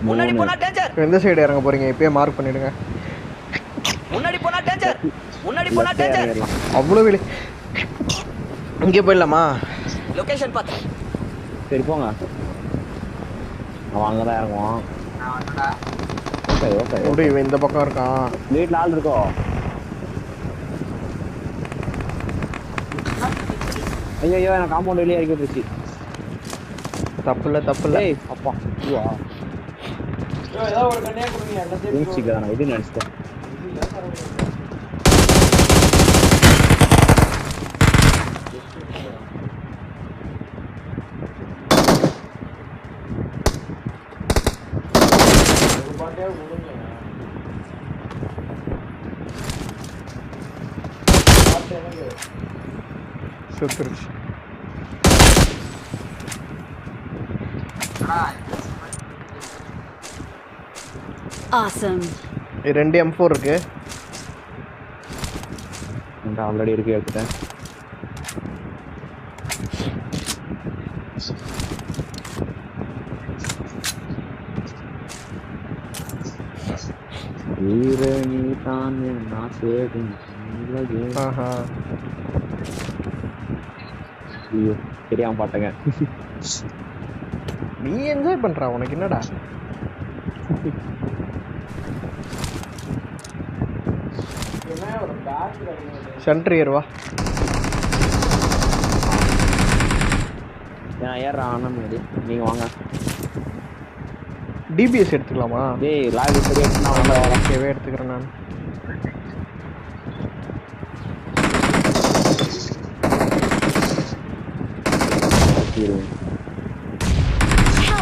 முன்னாடி போனா டேஞ்சர். எந்த சைடு இறங்க போறீங்க? இப்பயே மார்க் பண்ணிடுங்க. முன்னாடி போனா டேஞ்சர். முன்னாடி போனா டேஞ்சர். அவ்வளோ வெளி இங்கே போயிடலாமா? லொகேஷன் பாத்து. சரி போங்க. அவன் அங்கதான் இறங்குவான். Okay okay. எப்படி இவன் இந்த பக்கம் இருக்கான்? வீட்டில் ஆள் இருக்கோ? ஐயோ ஐயோ எனக்கு காம்பவுண்ட் வெளியே இறக்கி போச்சு. தப்பு இல்லை. ஏய் அப்பா இதுவா? ஏதாவது ஒரு கண்ணையா கொடுங்க எல்லாத்தையும். நான் இது நினைச்சிட்டேன். சுத்துருச்சு. Awesome. 2 M4 இருக்கு. இந்த ஆல்ரெடி இருக்கு எடுத்துட்டேன். ஈரணி தான் நான் சேடும் ஆஹா. ஐயோ தெரியாம பாட்டங்க. நீ என்ஜாய் பண்ற, உனக்கு என்னடா? சென்ட்ரியர் வா. நான் ஏறேன் ஆனந்த் மாதிரி. நீங்க வாங்க. டிபிஎஸ் எடுத்துக்கலாமா? டேய் லாக் சரியா நான் வந்தா வரேன். ஓகேவே எடுத்துக்கிறேன் நான்.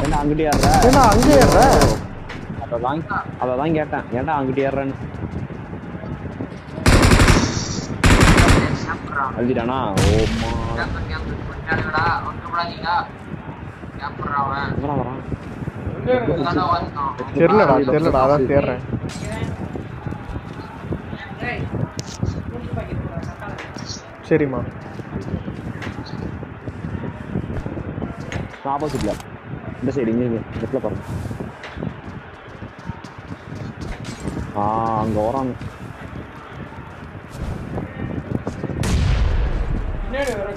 என்ன அங்கிட்டு ஏறுற? ஏன்னா அங்கே ஏறுற? அதான் கேட்டேன். ஏன்டா அங்கிட்டு ஏறுறேன்னு. அழுதிட்டானா? ஓமா வரான். தெரியலடா அதான் தேடுறேன். சரிம்மா. ஆப்போசிட்ல இந்த சைடு இங்கே லெஃப்ட்ல பாருங்க. அங்க வராங்க.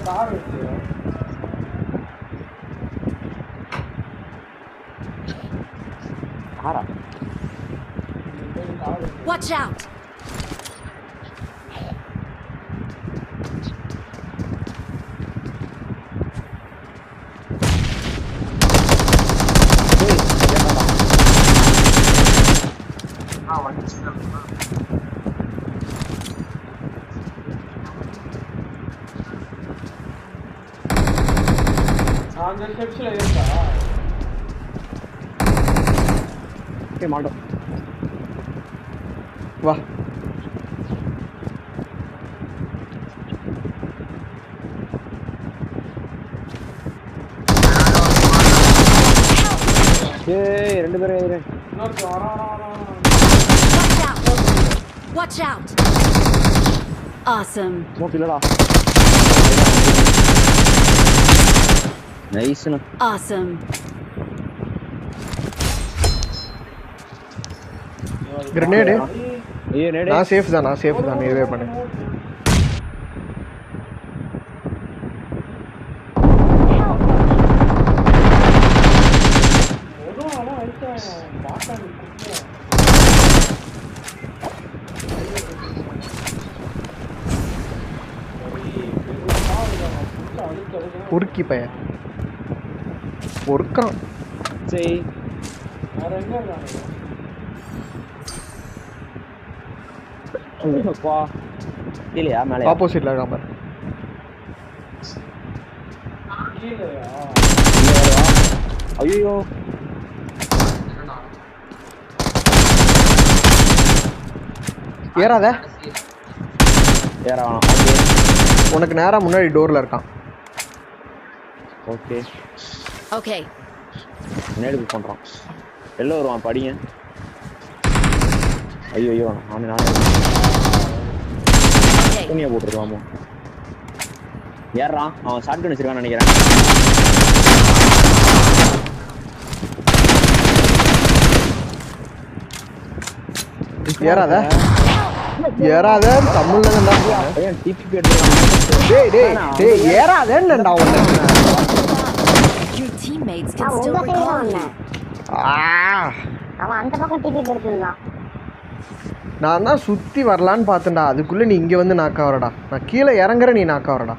கார் இருக்கு. காரா? Watch out. அந்த ஸ்டெப்ஸ்ல இருக்கா? ஏய் மாட்டோம். வா. ஏய் ரெண்டு பேரும் ஏறேன். இன்னொரு வர. Watch out. Awesome. ஸ்மோக் இல்லடா. நைஸ்னா. Awesome. கிரனேட். ஐயோ நேடு. நான் சேஃப் தான் இதுவே பண்ணு. உருக்கி பையன் ஒருக்கான். சரி வேற எங்க இருக்காங்க? பா இல்லையா மேலே ஆப்போசிட்ல இருக்கான் பாரு. கீழயா? ஐயோ ஏறாத. ஏறா உனக்கு நேரா முன்னாடி டோர்ல இருக்கான். Okay Okay. நேடு புக் பண்றான். எல்லாம் வருவான் படிங்க. ஐயோ நானே துணியை போட்டுருவாமோ. ஏறான் அவன் ஷாட்கன் வச்சிருக்கான்னு நினைக்கிறேன். ஏறாத ஏறாத தமிழ்ல தான் பையன் டிபி எடுத்துக்கலாம். டேய் டேய் டேய் ஏறாதேன்னுடா உன்னை Your teammates can நான் still உங்க சைடு recall வந்தேன். you. அவன் அந்த பக்கம் டிக்கெட் எடுத்துருந்தான். நான் தான் சுற்றி வரலான்னு பார்த்தேன்டா அதுக்குள்ளே நீ இங்கே வந்து நாக்க வரடா நான் கீழே இறங்குற நீ நாக்க வரடா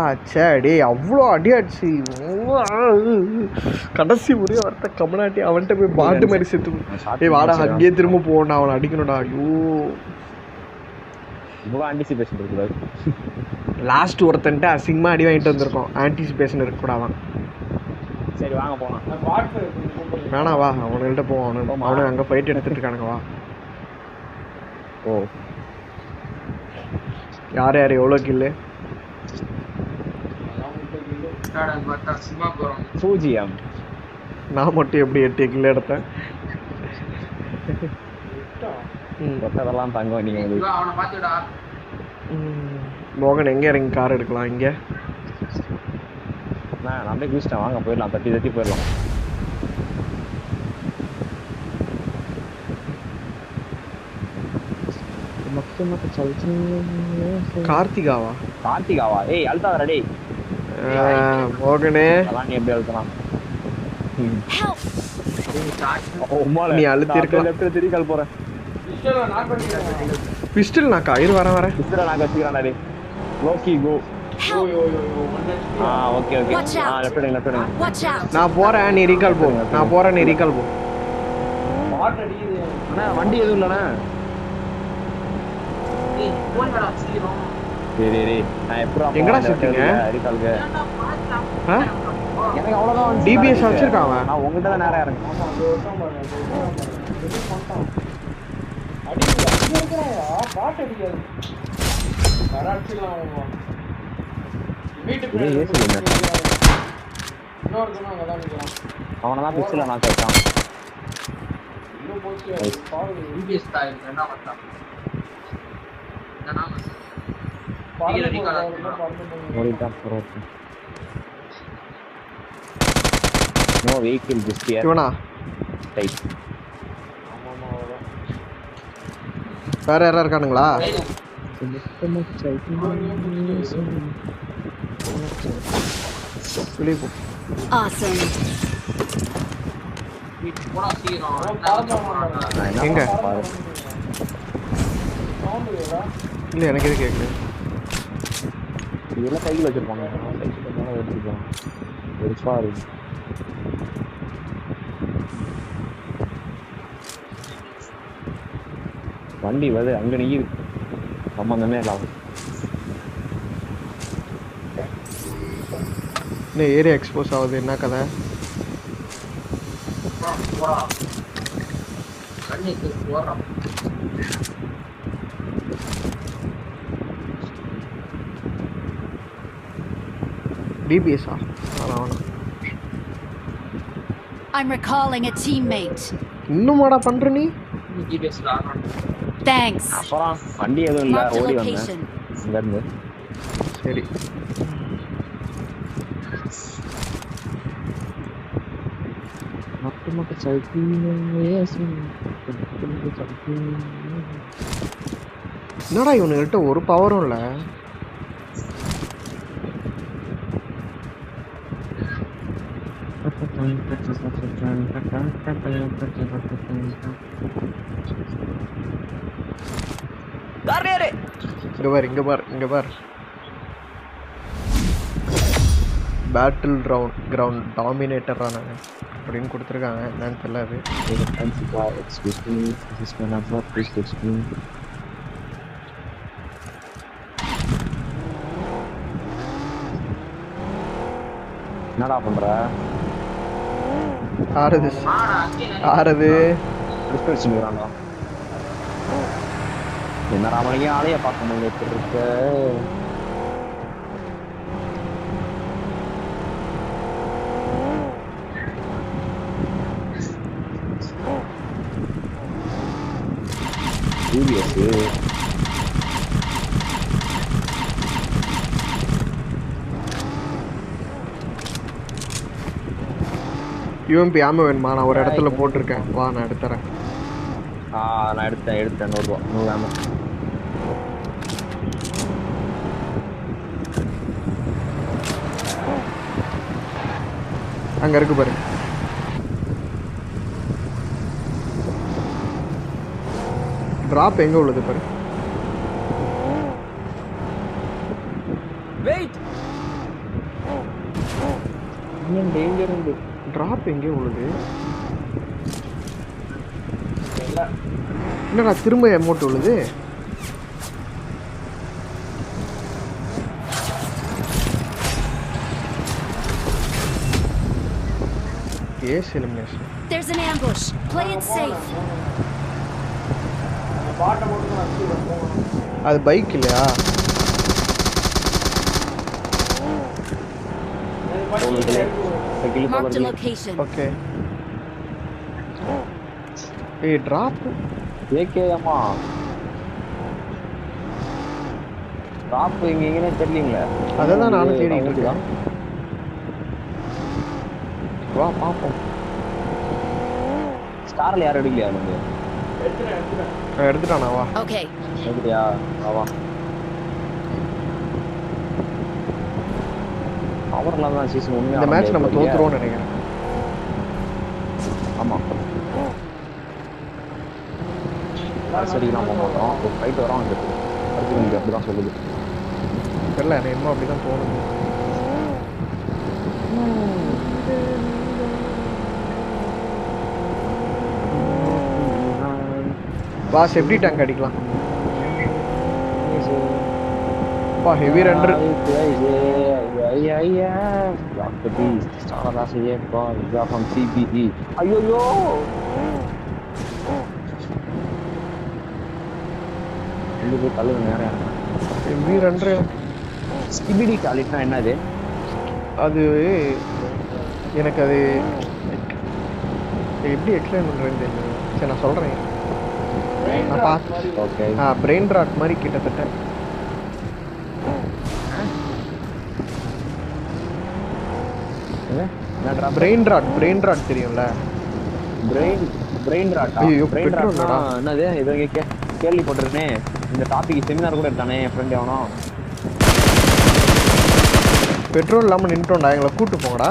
அச்சா டேய் அவ்வளோ அடி அடிச்சு கடைசி ஒரே வார்த்தை கமலாட்டி அவன்கிட்ட போய் பாட்டு மாதிரி செத்து டேய் வாடா அங்கேயே திரும்ப போகணும் அவனை அடிக்கணும்டா ஐயோ இவ்வளோ ஆன்டிசிபேஷன் இருக்குல்ல. லாஸ்ட் ஒருத்தன்ட்டு அசிங்கமாக அடி வாங்கிட்டு வந்திருக்கோம் ஆன்டிசிபேஷன் இருக்கக்கூடாதான் சரி வாங்க போலாம். நான் பாட்டு கூப்பிடுறேன். வேணா வா அவனுங்கள்ட்ட போவோம் அவனு அங்கே ஃபைட் எடுத்துட்டு இருக்கானுங்க வா ஓ யார் யார் எவ்வளோ கில்லு பூஜ்ஜியம். நான் மட்டும் எப்படி 8 கில்லு எடுத்தேன் தொட்டதெல்லாம் தங்கம் நீங்க மோகன் எங்கே இறங்கி கார் எடுக்கலாம் இங்கே நான் அப்படியே குதிச்சிட்டேன். வாங்க போயிடலாம். தட்டி தட்டி போயிடலாம். கார்த்திகாவா கார்த்திகாவா? ஏய் அழுத்தாதடா டேய். மோகனே அதெல்லாம் நீ எப்படி அழுத்தலாம்? Help! நீ அழுத்திருக்கலாம். லெஃப்ட்ல திரும்பி கால் போறேன். சிஸ்டரை நாக் பண்ணிட்டேன். பிஸ்டல் நாக்கா இரு வரேன் சிஸ்டரை நான் வச்சுக்கிறேன்டா டேய். லோக்கி கோ. Help! Okay okay. Watch out. Left left. Watch out! நான் போகிறேன் நீ ரீகால் போ நான் போகிறேன் நீ ரீகால் போ பாட்டு அடிக்குது. அண்ணா வண்டி எதுவும் இல்லைண்ணா. சரி சரி நான் எப்படி எங்கடா சுத்தீங்க? ரீகாலுக்கு ஆ எனக்கு அவ்வளோதான். டிபிஎஸ் வச்சிருக்கான் அவன். நான் உங்ககிட்ட தான் நேரம் இறங்க. ஆமா, அந்த வருஷம் பாரு. இது பண்ணிட்டான். அடிக்குது. அடிக்க இருக்கிறாயா? பாட்டு அடிக்காது. கராச்சிலாம் அவன். வீட்டுக்கு இதே ஏசி இல்லை. இன்னொருத்தனும் அங்கதான் நிற்கிறான். அவனை தான் பிக்சரில் நான் கேட்டான். இன்னும் போச்சு. அது பாருங்க. No vehicle just here. இவனா டைப். வேற யாரா இருக்கானுங்களா வெளியே போ Awesome. எங்க? பாரு. இல்லை எனக்கு எது கேட்குது இதெல்லாம் கையில் வச்சிருப்பாங்க. சைக்கிள் மேலே எடுத்துக்கலாம். பெருசா இருக்கு. வண்டி வருது அங்கே நிற்கிது. சம்மந்தமே இல்லாம. இன்னும் ஏரியா எக்ஸ்போஸ் ஆகுது என்ன கதை டிபிஎஸ்ஸா வேணாம் I'm recalling a teammate. இன்னுமாடா பண்ற நீ Thanks. அப்புறம் வண்டி எதுவும் இல்லை. Mark the ஓடி வந்தேன் location. இங்கேருந்து. சரி என்னடா இவனுக்கிட்ட ஒரு பவரும் இல்லை கார்ல ஏறு. இங்க பார் பேட்டில் கிரவுண்ட் டாமினேட்டரா நாங்க அப்படின்னு கொடுத்துருக்காங்க என்னன்னு தெரியல அது என்னடா பண்ற? ஆறுது என்ன ராமலிங்க ஆளைய பார்க்க முடியல. எப்படி இருக்க? யூஎம்பி ஆமாம் வேணுமா? நான் ஒரு இடத்துல போட்டிருக்கேன், வா நான் எடுத்துறேன். நான் எடுத்தேன் 100 ரூபா 100 ஆமாம். அங்கே இருக்கு பாரு. டிராப் எங்கே உள்ளது பாரு. வெயிட். இன்னும் டேஞ்சர் உண்டு. டிராப் எங்கே உள்ளது? என்னடா திரும்ப அமௌண்ட் உள்ளது? Ace elimination. There's an ambush. Play it safe. பாட்டை மட்டும் தான் வச்சு போகணும். அது பைக் இல்லையா? Marked a location. ஓகே. ஏய் டிராப் ஏகேஎம்மா டிராப் எங்கேனே தெரியலீங்களே. அதை தான் நானும் தேடிட்டு இருக்கேன். வா பாப்போம். ஸ்டார்ல யாரும் எடுக்கலையா நீங்க? எடுத்துட்டானா? வா. Okay. எடுத்துட்டியா? வா அவர்லாம் தான் சீசன் 1. இந்த மேட்ச் நம்ம தோத்துறோம்னு நினைக்கிறேன். ஆமாம் சரிலாம் போக மாட்டோம். ஒரு ஃபைட் வரோம். அடுத்து நீங்கள் அப்படி தான் சொல்லுது. தெரியல, எனக்கு இன்னும் அப்படி தான் தோணுது. வா செப்டி டேங்க் அடிக்கலாம். பா ஹெவி ரன்னர். ஐயோ கல்லு நேரம் ஹெவி ரன்னர். ஸ்கிபிடி காலிட்னா என்னது? அது எனக்கு அது எப்படி எக்ஸ்பிளைன் பண்ணுறேன்னு தெரியல. சரி நான் சொல்கிறேன். நான் பார்த்து ஓகே. பிரெயின் ராட் மாதிரி கிட்டத்தட்ட. பிரெயின் ராட் தெரியும்ல? பிரெயின் ராட்டா? ஐயோ பெட்ரோல் என்னது? ஏதோ கேள்விப்பட்டிருக்கேன். இந்த டாபிக் செமினார் கூட எடுத்தானே என் ஃப்ரெண்ட் எவனோ. பெட்ரோல் இல்லாமல் நின்றுட்டோம்டா, எங்களை கூட்டு போங்கடா.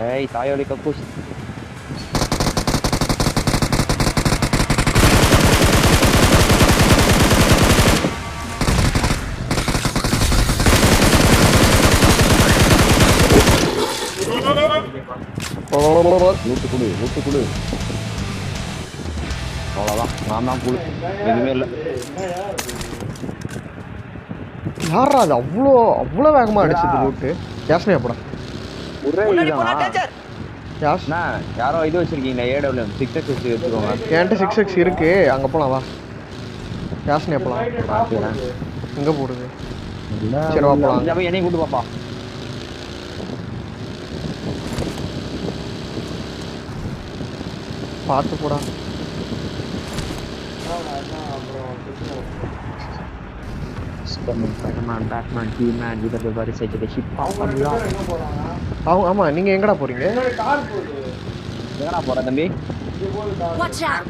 ஏய் தாயோடி கக்கூஸ். லூட்டு கொடு. அவ்வளோதான், நான் தான் புழு, எதுவுமே இல்லை. யாரா அது அவ்வளோ வேகமாக அடிச்சது லூட்டு? யாஸ்னே அப்படா ஒரே இதுதான். யாஸ்னா யாரோ இது வச்சிருக்கீங்களா? AWM 6x எடுத்துக்கோங்க. என்கிட்ட 6x இருக்கு. அங்கே போகலாம் வா. யாஸ்னே போகலாம். எங்கே போடுது? சரி வா போகலாம். என்னையும் கூட்டு பாப்பா. பார்த்து போடா. ஆமாம், நீங்கள் எங்கடா போகிறீங்க? எங்கடா போகிற தம்பி? Watch out.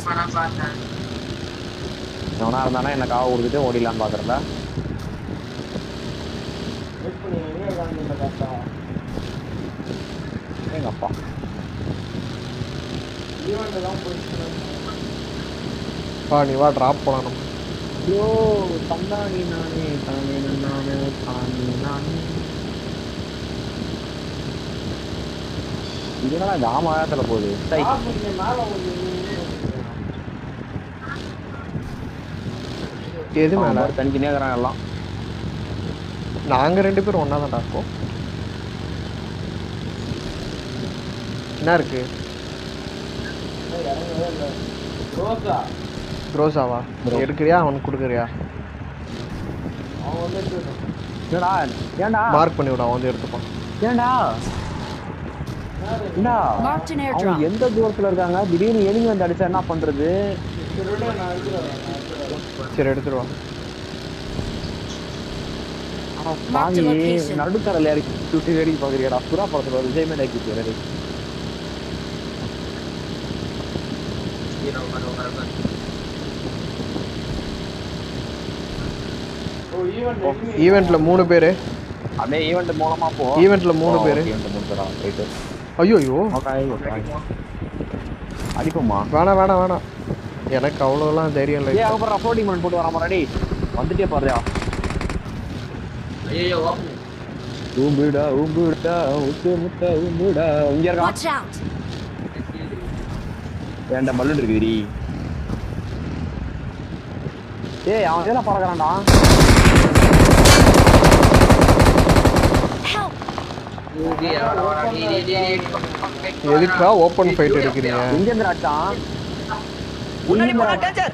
எவனா இருந்தானா என்ன காவ கொடுத்துட்டு ஓடிடலான்னு பார்க்குறேன்டா. எங்கள் அப்பா வா நீ வா, ட்ராப் போகலாம் நம்ம. ஐயோ தந்தானி நானே இதனால ஜாமத்தில் போகுது. எது மேலே? தனித்தனியாக இருக்கிறாங்க எல்லாம். நாங்கள் 2 பேரும் ஒன்றா தான்டா இருக்கோம். என்ன இருக்கு? க்ரோஸாவா? எடுக்கிறியா? அவனுக்கு கொடுக்குறியா? ஏன்டா மார்க் பண்ணி விட, அவன் வந்து எடுத்துப்பான். ஏன்டா Marked an அவங்க airdrop. எந்த தூரத்துல இருக்காங்க? திடீர்னு எலிங்க வந்து அடிச்சா என்ன பண்றது? சரி எடுத்துருவா. Marked a location. நடுத்தரல இறக்கி சுட்டு வேடிக்கை பாக்குறீங்கடா புறா படத்துல ஒரு விஜய் மேல இறக்கி வேற ஓ ஈவென்ட் ஈவெண்ட்ல 3 பேரு. அப்படியே ஈவென்ட் மூலமா போ ஈவெண்ட்ல 3 பேரு. ஈவென்ட் மூலமா ரைட் ஐயோ ஓகே அடிப்போமா வேணாம் வேணாம் வேணாம், எனக்கு அவ்வளோலாம் தைரியம் இல்லை. ஏய் அப்புறம் அஃபோர்டிங் பண்ணி போட்டு வராம ரெடி வந்துட்டே பாருடா ஐயோ ஓப்பன் ஊம்புடா உத்து முட்ட ஊம்புடா இங்க இருக்கா Watch out! ஏன்டா பல்லு இருக்குதுடி ஏய் அவன் எல்லாம் பறக்கறான்டா Help! எதுக்கா ஓப்பன் ஃபைட் எடுக்கிறீங்க? இங்க இருந்து அட்டான் முன்னாடி போனா டேஞ்சர்.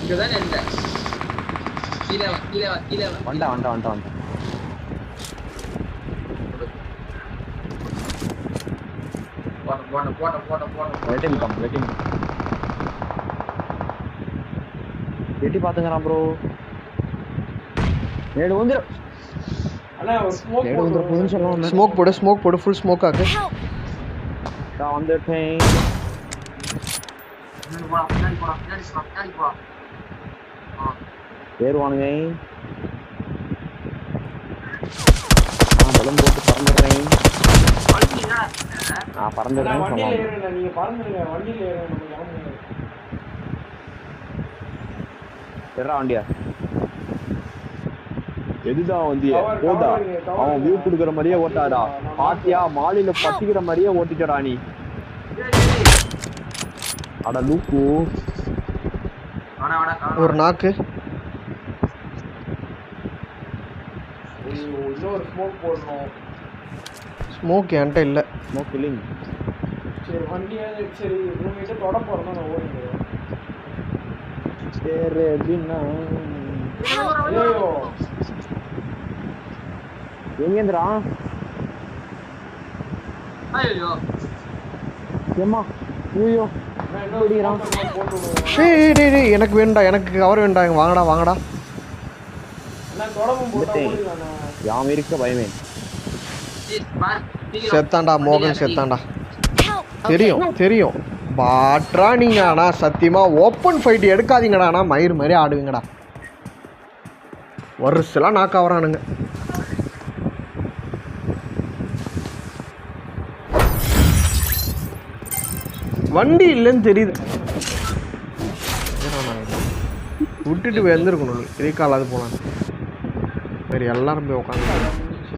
இங்கதானே இருந்த கீழே வா, கீழே வா, கீழே வா. வண்டா போட்ட வெட்டி பாத்துங்கறான் ப்ரோ நேடு வந்து அண்ணா ஒரு ஸ்மோக் நேடு வந்து புதுன்னு சொல்லுவான் ஸ்மோக் போடு ஃபுல் ஸ்மோக் ஆக்கு. Help! நான் வந்துட்டேன் பின்னாடி போடா. ஏறுவானுங்க நான் பலம் போட்டு பறந்துடுறேன் நான் பறந்துடுறேன் வண்டியில சொன்னான் ஏறுங்க, நீங்க பறந்துடுங்க, வண்டியில ஏறுங்க, நம்ம கிளம்புங்க. எறா வண்டியா எதுதான் வண்டியா போடா அவன் வியூ குடுக்குற மாதிரியே ஓட்டாடா பாத்தியா மாலில பத்திக்கிற மாதிரியே ஓட்டிட்டடா நீ அட லூக்கு ஒரு நாக்கு. ஐயோ, இன்னொரு ஸ்மோக் போடணும். ஸ்மோக் என்கிட்ட இல்லை. நோ கில்லிங் சரி வண்டியாவது சரி உங்ககிட்ட தொட போறதா நான் ஓடுங்க. சரி அப்படின்னா ஐயோ எங்கேந்திரா ஐயோ ஏம்மா ஐயோ நான் இன்னொரு smoke போட்டு விடுவேன். டேய் எனக்கு வேண்டாம், எனக்கு கவர் வேண்டாம். வாங்கடா நான் தொடமும் போட்டா ஓடிடுவானே. யாம் இருக்க பயமே செத்தாண்டா மோகன் செத்தாண்டா. Help! தெரியும் பாட்ரா நீங்க. ஆனா சத்தியமா ஓப்பன் ஃபைட் எடுக்காதீங்கடா. ஆனா மயிர் மாதிரி ஆடுவீங்கடா. வருஷலாம் நாக்க வரானுங்க. வண்டி இல்லைன்னு தெரியுது. விட்டுட்டு வந்துருக்கணும். இதே காலாவது போலாம். சரி எல்லாரும் போய் உட்காந்து